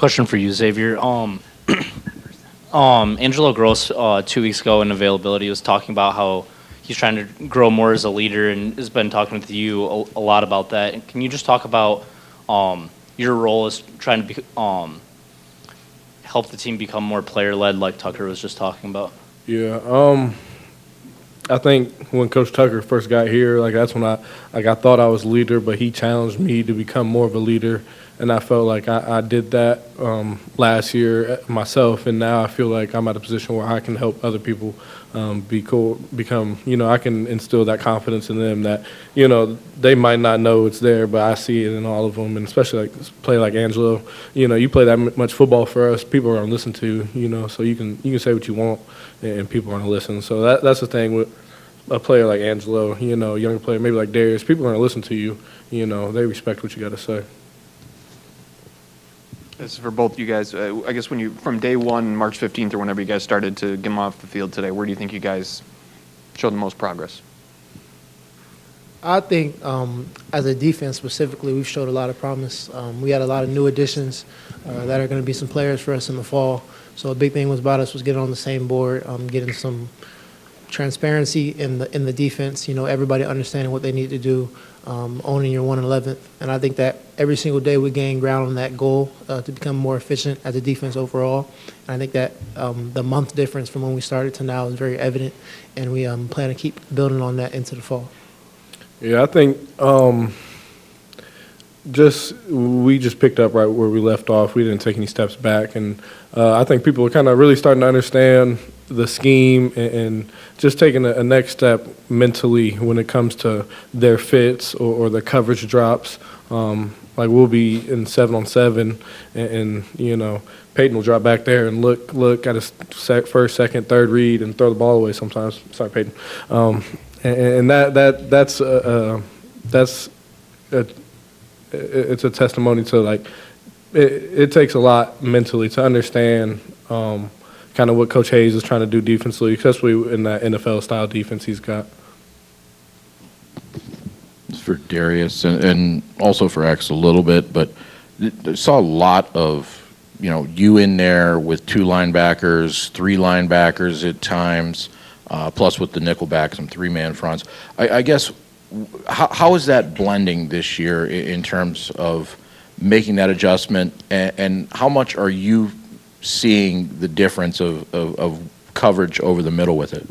Question for you, Xavier. Angelo Gross 2 weeks ago in availability was talking about how he's trying to grow more as a leader and has been talking with you a lot about that. And can you just talk about your role as trying to help the team become more player-led, like Tucker was just talking about? Yeah, I think when Coach Tucker first got here, that's when I thought I was a leader, but he challenged me to become more of a leader, and I felt like I did that last year myself, and now I feel like I'm at a position where I can help other people become. I can instill that confidence in them that they might not know it's there, but I see it in all of them, and especially play like Angelo. You play that much football for us, people are gonna listen to you. So you can say what you want, and people are gonna listen. So that's the thing with a player like Angelo, younger player, maybe like Darius, people are going to listen to you. They respect what you got to say. This is for both you guys. I guess from day one, March 15th, or whenever you guys started to get them off the field today, where do you think you guys showed the most progress? I think as a defense specifically, we've showed a lot of promise. We had a lot of new additions that are going to be some players for us in the fall. So a big thing was about us was getting on the same board, getting some transparency in the defense, everybody understanding what they need to do, owning your 111th. And I think that every single day we gain ground on that goal to become more efficient as a defense overall. And I think that the month difference from when we started to now is very evident, and we plan to keep building on that into the fall. Yeah, I think we just picked up right where we left off. We didn't take any steps back, and I think people are kind of really starting to understand the scheme and just taking a next step mentally when it comes to their fits or the coverage drops. We'll be in 7-on-7, and Peyton will drop back there and look at his first, second, third read and throw the ball away sometimes. Sorry, Peyton. It's a testimony to it takes a lot mentally to understand kind of what Coach Hayes is trying to do defensively, especially in that NFL-style defense he's got. It's for Darius and also for X a little bit, but I saw a lot of, you in there with 2 linebackers, 3 linebackers at times, plus with the nickelback, some 3-man fronts. I guess, how is that blending this year in terms of making that adjustment, and how much are you seeing the difference of coverage over the middle with it?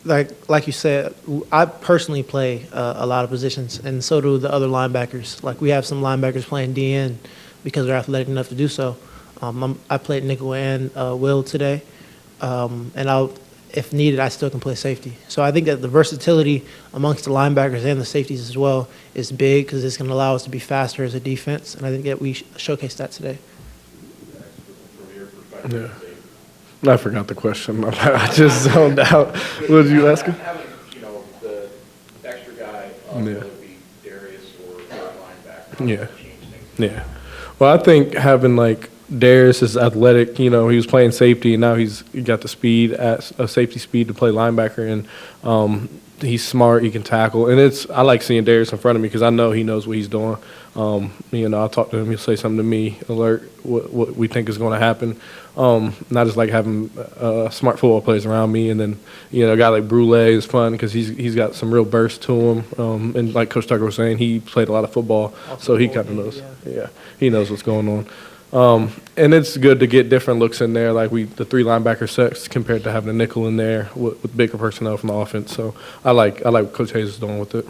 Like you said, I personally play a lot of positions, and so do the other linebackers. We have some linebackers playing DN because they're athletic enough to do so. I played nickel and will today, and if needed, I still can play safety. So I think that the versatility amongst the linebackers and the safeties as well is big because it's going to allow us to be faster as a defense, and I think that we showcased that today. Yeah. I forgot the question. I just zoned out. What did you ask him? Having, the extra guy, whether it be Darius or linebacker, yeah. Yeah. Well, I think having Darius is athletic. He was playing safety, and now he got the speed at a safety speed to play linebacker, and he's smart. He can tackle, and I like seeing Darius in front of me because I know he knows what he's doing. I'll talk to him. He'll say something to me, alert what we think is going to happen. Not just having smart football players around me, and then a guy like Brule is fun because he's got some real burst to him. And like Coach Tucker was saying, he played a lot of football, so he kind of knows. Yeah, he knows what's going on. And it's good to get different looks in there, the 3 linebacker sets compared to having a nickel in there with bigger personnel from the offense. So I like what Coach Hayes is doing with it.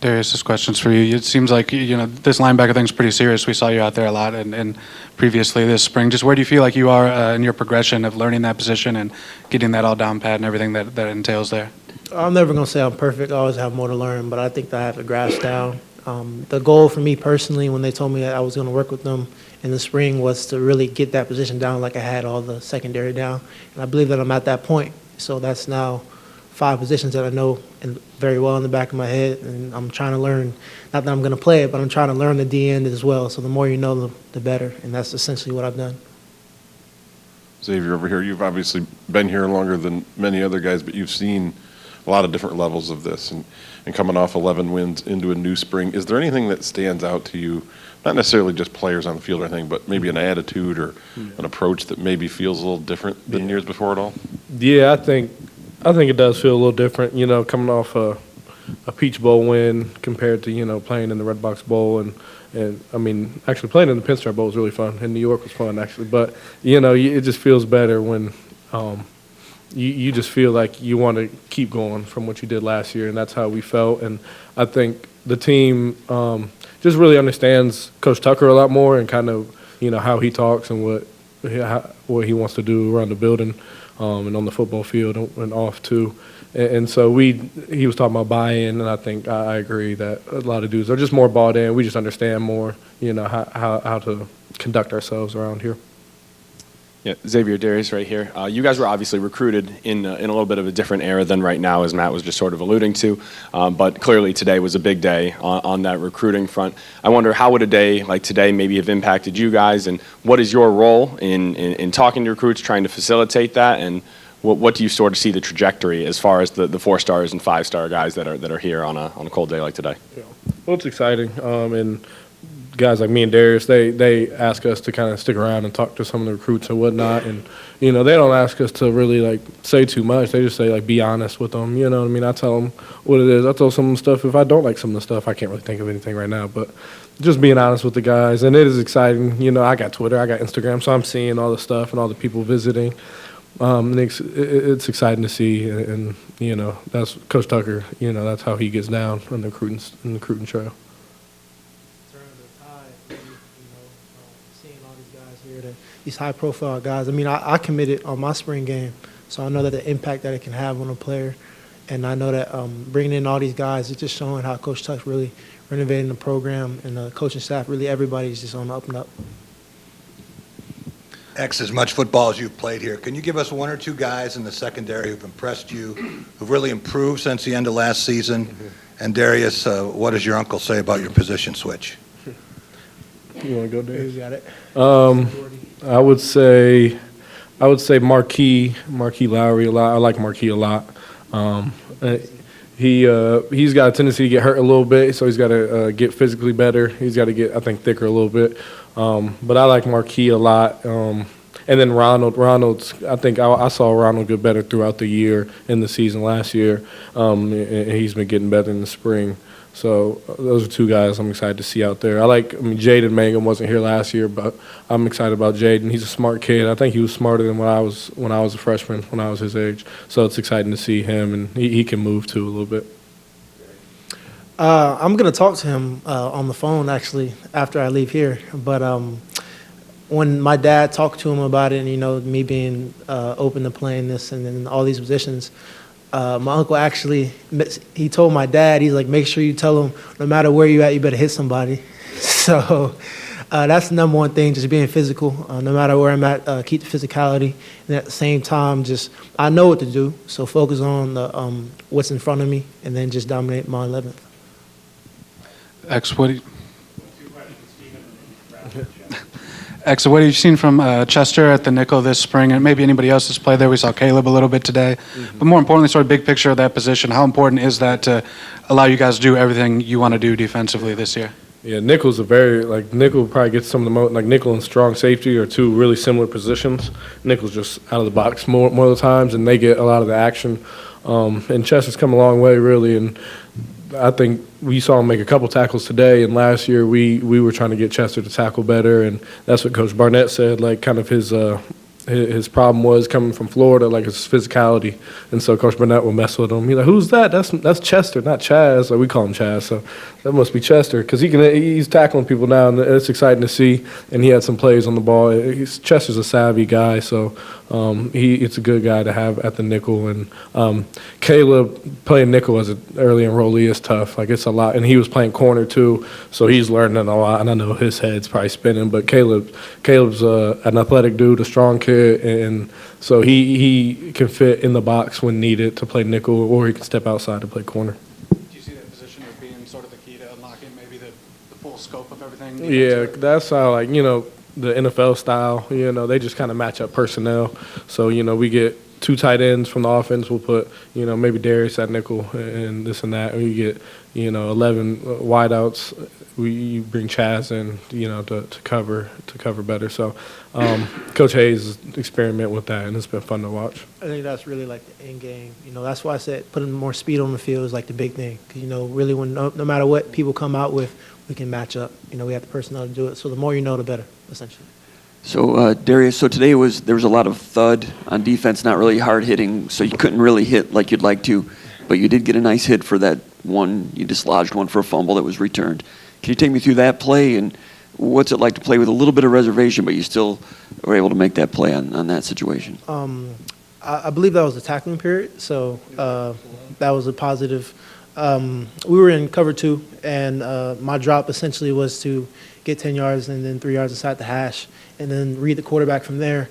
Darius, this question's for you. It seems like this linebacker thing's pretty serious. We saw you out there a lot, and previously this spring. Just where do you feel like you are in your progression of learning that position and getting that all down pat and everything that entails there? I'm never going to say I'm perfect. I always have more to learn, but I think that I have the grasp down. The goal for me personally, when they told me that I was going to work with them in the spring, was to really get that position down like I had all the secondary down. And I believe that I'm at that point. So that's now 5 positions that I know very well in the back of my head, and I'm trying to learn. Not that I'm going to play it, but I'm trying to learn the D end as well. So the more you know, the better, and that's essentially what I've done. Xavier, over here, you've obviously been here longer than many other guys, but you've seen a lot of different levels of this, and coming off 11 wins into a new spring. Is there anything that stands out to you, not necessarily just players on the field or anything, but maybe an attitude or an approach that maybe feels a little different than years before at all? Yeah, I think it does feel a little different, coming off a Peach Bowl win compared to, playing in the Red Box Bowl. And I mean, actually playing in the Pinstripe Bowl was really fun, and New York was fun, actually. But, it just feels better when you just feel like you want to keep going from what you did last year, and that's how we felt. And I think the team just really understands Coach Tucker a lot more and kind of, how he talks and what he wants to do around the building and on the football field and off, too. And so he was talking about buy-in, and I think I agree that a lot of dudes are just more bought in. We just understand more, how to conduct ourselves around here. Yeah, Xavier, Darius right here. You guys were obviously recruited in a little bit of a different era than right now, as Matt was just sort of alluding to. But clearly today was a big day on that recruiting front. I wonder, how would a day like today maybe have impacted you guys, and what is your role in talking to recruits, trying to facilitate that, and what do you sort of see the trajectory as far as the 4-stars and 5-star guys that are here on a cold day like today? Yeah. Well, it's exciting, and guys like me and Darius, they ask us to kind of stick around and talk to some of the recruits and whatnot, and they don't ask us to really say too much. They just say be honest with them. You know what I mean? I tell them what it is. I tell some of the stuff. If I don't like some of the stuff, I can't really think of anything right now, but just being honest with the guys, and it is exciting. I got Twitter, I got Instagram, so I'm seeing all the stuff and all the people visiting. It's exciting to see, and that's Coach Tucker. That's how he gets down on the recruiting trail. Seeing all these guys here, these high-profile guys. I mean, I committed on my spring game, so I know that the impact that it can have on a player, and I know that bringing in all these guys is just showing how Coach Tuck's really renovating the program, and the coaching staff, really everybody's just on the up and up. X, as much football as you've played here, can you give us one or two guys in the secondary who've impressed you, who've really improved since the end of last season? Mm-hmm. And Darius, what does your uncle say about your position switch? You want to go, Darius? You got it. I would say Marquis Lowry a lot. I like Marquis a lot. He's got a tendency to get hurt a little bit, so he's got to get physically better. He's got to get, I think, thicker a little bit. But I like Marquis a lot. And then Ronald's, I think I saw Ronald get better throughout the year in the season last year. And he's been getting better in the spring. So those are two guys I'm excited to see out there. Jaden Mangum wasn't here last year, but I'm excited about Jaden. He's a smart kid. I think he was smarter than when I was a freshman, when I was his age. So it's exciting to see him, and he can move too a little bit. I'm going to talk to him on the phone, actually, after I leave here. But when my dad talked to him about it, and, me being open to playing this and then all these positions, my uncle actually, he told my dad, he's like, make sure you tell him no matter where you're at, you better hit somebody. So that's the number one thing, just being physical. No matter where I'm at, keep the physicality. And at the same time, I know what to do. So focus on the what's in front of me and then just dominate my 11th. X, what have you seen from Chester at the nickel this spring, and maybe anybody else that's played there? We saw Caleb a little bit today. Mm-hmm. But more importantly, sort of big picture of that position, how important is that to allow you guys to do everything you want to do defensively this year? Yeah, nickel's nickel probably gets some of the most, nickel and strong safety are two really similar positions. Nickel's just out of the box more of the times, and they get a lot of the action. And Chester's come a long way, really, and I think we saw him make a couple tackles today, and last year we were trying to get Chester to tackle better, and that's what Coach Barnett said, kind of his problem was coming from Florida, his physicality. And so Coach Barnett will mess with him. He's like, who's that? That's Chester, not Chaz. We call him Chaz, so that must be Chester, because he's tackling people now, and it's exciting to see. And he had some plays on the ball. Chester's a savvy guy, so it's a good guy to have at the nickel. And Caleb playing nickel as an early enrollee is tough. It's a lot. And he was playing corner too, so he's learning a lot. And I know his head's probably spinning, but Caleb's an athletic dude, a strong kid. And so he can fit in the box when needed to play nickel, or he can step outside to play corner. Do you see that position as being sort of the key to unlocking maybe the full scope of everything? Yeah, that's how, the NFL style, they just kind of match up personnel. So, we get 2 tight ends from the offense. We'll put, maybe Darius at nickel and this and that. Or you get, 11 wideouts. You bring Chaz in, to cover better. So Coach Hayes experiment with that, and it's been fun to watch. I think that's really like the end game. That's why I said putting more speed on the field is like the big thing. 'Cause, really when no matter what people come out with, we can match up. We have the personnel to do it. So the more you know, the better, essentially. So, Darius, so today there was a lot of thud on defense, not really hard hitting, so you couldn't really hit like you'd like to, but you did get a nice hit for that one. You dislodged one for a fumble that was returned. Can you take me through that play, and what's it like to play with a little bit of reservation, but you still were able to make that play on that situation? I believe that was the tackling period, so that was a positive. We were in cover 2, and my drop essentially was to get 10 yards and then 3 yards inside the hash, and then read the quarterback from there.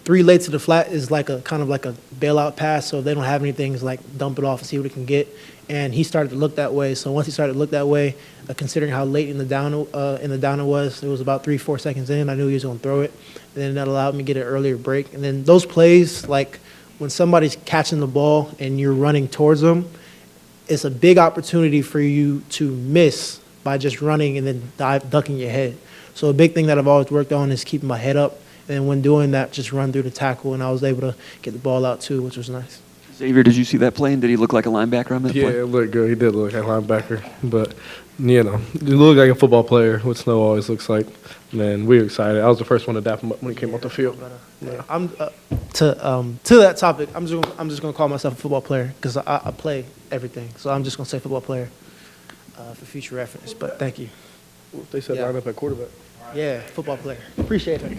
3 late to the flat is like a kind of like a bailout pass, so if they don't have anything, it's like dump it off and see what it can get. And he started to look that way. So once he started to look that way, considering how late in the down it was about 3-4 seconds in, I knew he was going to throw it. And then that allowed me to get an earlier break. And then those plays, like when somebody's catching the ball and you're running towards them, it's a big opportunity for you to miss by just running and then ducking your head. So a big thing that I've always worked on is keeping my head up. And when doing that, just run through the tackle. And I was able to get the ball out too, which was nice. Xavier, did you see that play, and did he look like a linebacker on that Yeah, play? it looked good. He did look like a linebacker. But, he looked like a football player, what Snow always looks like. Man, we were excited. I was the first one to dap him up when he came off the field. Yeah. I'm to that topic. I'm just gonna call myself a football player because I play everything. So I'm just gonna say football player for future reference. But thank you. They said Yeah. line up at quarterback. Yeah, football player. Appreciate it.